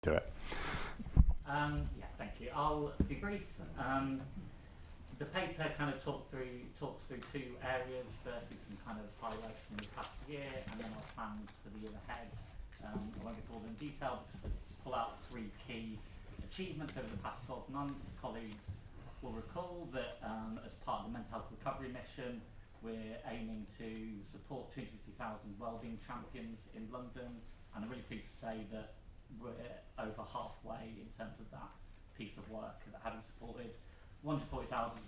Do it. Yeah, thank you. I'll be brief. The paper kind of talks through two areas. Firstly, some kind of highlights from the past year, and then our plans for the year ahead. I won't go through all in detail, but just to pull out three key achievements over the past 12 months. Colleagues will recall that as part of the mental health recovery mission, we're aiming to support 250,000 wellbeing champions in London, and I'm really pleased to say that we're over halfway in terms of that piece of work, that having supported 140,000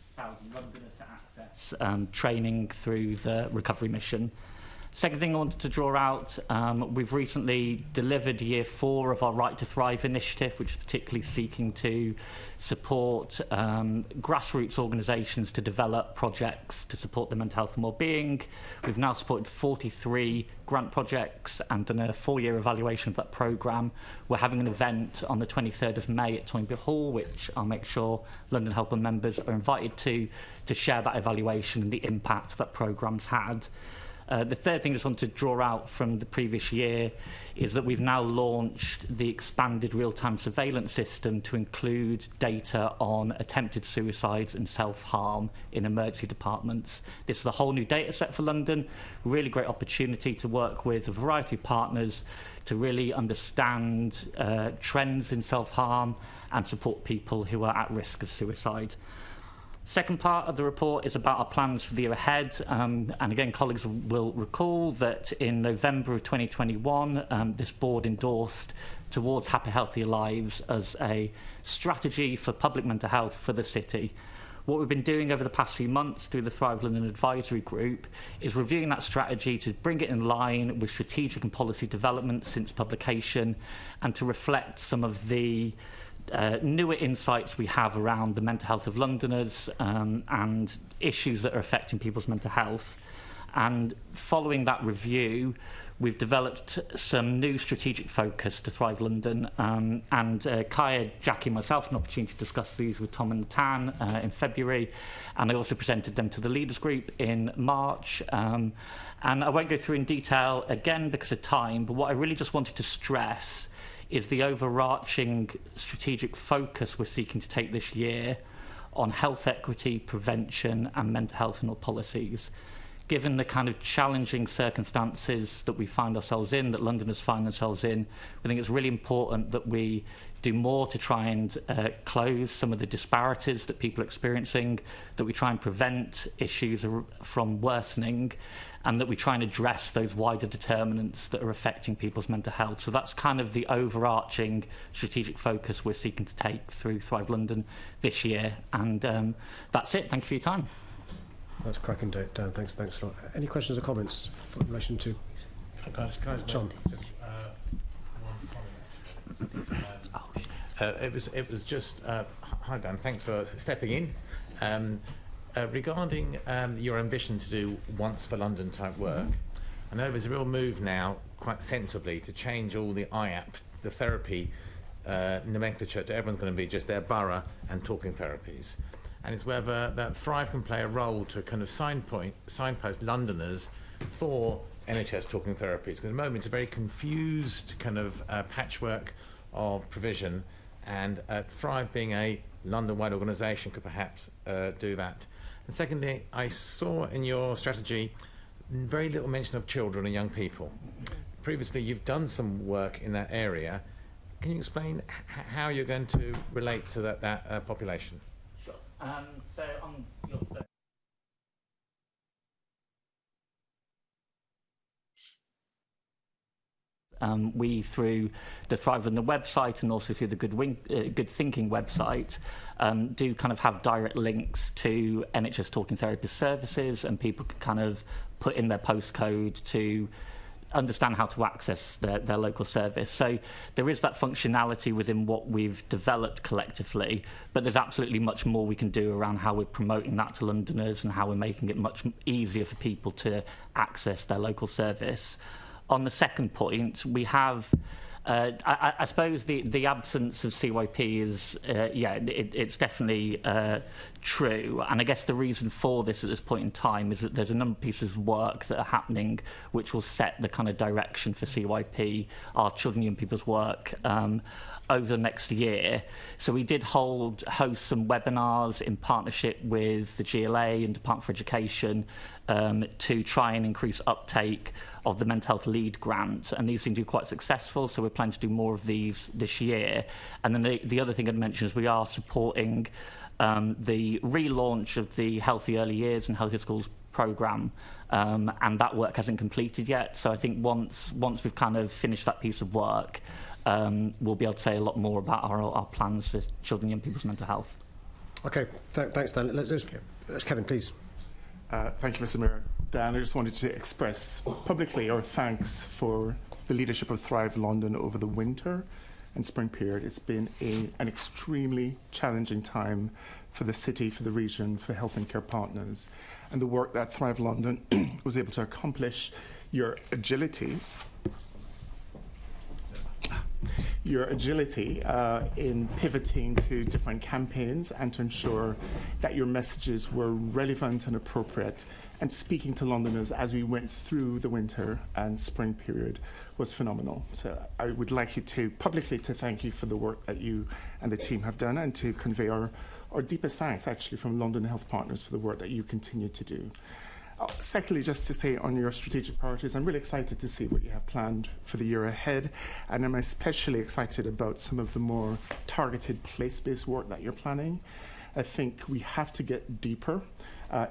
Londoners to access training through the recovery mission. Second thing I wanted to draw out, we've recently delivered year 4 of our Right to Thrive initiative, which is particularly seeking to support grassroots organisations to develop projects to support their mental health and wellbeing. We've now supported 43 grant projects and done a 4-year evaluation of that programme. We're having an event on the 23rd of May at Toynbee Hall, which I'll make sure London Helper members are invited to share that evaluation and the impact that programme's had. The third thing I just want to draw out from the previous year is that we've now launched the expanded real-time surveillance system to include data on attempted suicides and self-harm in emergency departments. This is a whole new data set for London, really great opportunity to work with a variety of partners to really understand trends in self-harm and support people who are at risk of suicide. Second part of the report is about our plans for the year ahead, and again colleagues will recall that in November of 2021 this board endorsed Towards Happy Healthier Lives as a strategy for public mental health for the city. What we've been doing over the past few months through the Thrive London Advisory Group is reviewing that strategy to bring it in line with strategic and policy development since publication, and to reflect some of the newer insights we have around the mental health of Londoners and issues that are affecting people's mental health. And following that review, we've developed some new strategic focus to Thrive London, and Kaya, Jackie and myself had an opportunity to discuss these with Tom and Natan in February, and I also presented them to the leaders group in March. And I won't go through in detail again because of time, but what I really just wanted to stress is the overarching strategic focus we're seeking to take this year on health equity, prevention and mental health and all policies. Given the kind of challenging circumstances that we find ourselves in, that Londoners find themselves in, we think it's really important that we do more to try and close some of the disparities that people are experiencing, that we try and prevent issues from worsening, and that we try and address those wider determinants that are affecting people's mental health. So that's kind of the overarching strategic focus we're seeking to take through Thrive London this year. And that's it. Thank you for your time. That's cracking, Dan. Thanks a lot. Any questions or comments in relation to John? It was just hi Dan, thanks for stepping in. Regarding your ambition to do once for London type work, I know there's a real move now, quite sensibly, to change all the IAP, the therapy nomenclature to everyone's going to be just their borough and talking therapies. And it's whether that Thrive can play a role to kind of signpost Londoners for NHS talking therapies. Because at the moment it's a very confused kind of patchwork of provision, and Thrive being a London-wide organisation could perhaps do that. And secondly, I saw in your strategy very little mention of children and young people. Previously you've done some work in that area. Can you explain how you're going to relate to that population? Sure. So on your first we, through the Thrive London website and also through the Good Thinking website, do kind of have direct links to NHS talking therapist services, and people can kind of put in their postcode to understand how to access their local service. So there is that functionality within what we've developed collectively, but there's absolutely much more we can do around how we're promoting that to Londoners and how we're making it much easier for people to access their local service. On the second point, we have I suppose the absence of CYP is, it's definitely true. And I guess the reason for this at this point in time is that there's a number of pieces of work that are happening which will set the kind of direction for CYP, our children and young people's work, over the next year. So we did host some webinars in partnership with the GLA and Department for Education to try and increase uptake of the mental health lead grant, and these seem to be quite successful, so we're planning to do more of these this year. And then the other thing I'd mention is we are supporting the relaunch of the Healthy Early Years and Healthy Schools programme, and that work hasn't completed yet. So I think once we've kind of finished that piece of work, we'll be able to say a lot more about our plans for children and young people's mental health. Okay, thanks, Dan. Let's Kevin, please. Thank you, Mr. Mayor. Dan, I just wanted to express publicly our thanks for the leadership of Thrive London over the winter and spring period. It's been an extremely challenging time for the city, for the region, for health and care partners. And the work that Thrive London was able to accomplish, your agility in pivoting to different campaigns and to ensure that your messages were relevant and appropriate and speaking to Londoners as we went through the winter and spring period was phenomenal. So I would like you to publicly to thank you for the work that you and the team have done, and to convey our deepest thanks actually from London Health Partners for the work that you continue to do. Secondly, just to say on your strategic priorities, I'm really excited to see what you have planned for the year ahead, and I'm especially excited about some of the more targeted place-based work that you're planning. I think we have to get deeper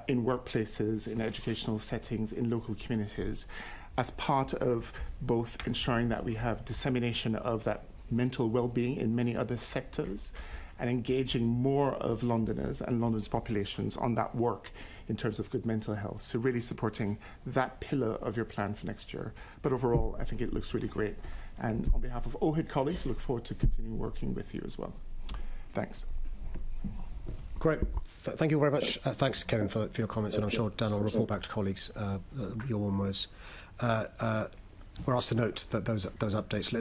in workplaces, in educational settings, in local communities, as part of both ensuring that we have dissemination of that mental well-being in many other sectors, and engaging more of Londoners and London's populations on that work in terms of good mental health. So really supporting that pillar of your plan for next year. But overall, I think it looks really great. And on behalf of OHID colleagues, I look forward to continuing working with you as well. Thanks. Great. Thank you very much. Thanks, Kevin, for your comments, and I'm sure Dan will report back to colleagues your warm words. We're asked to note that those updates.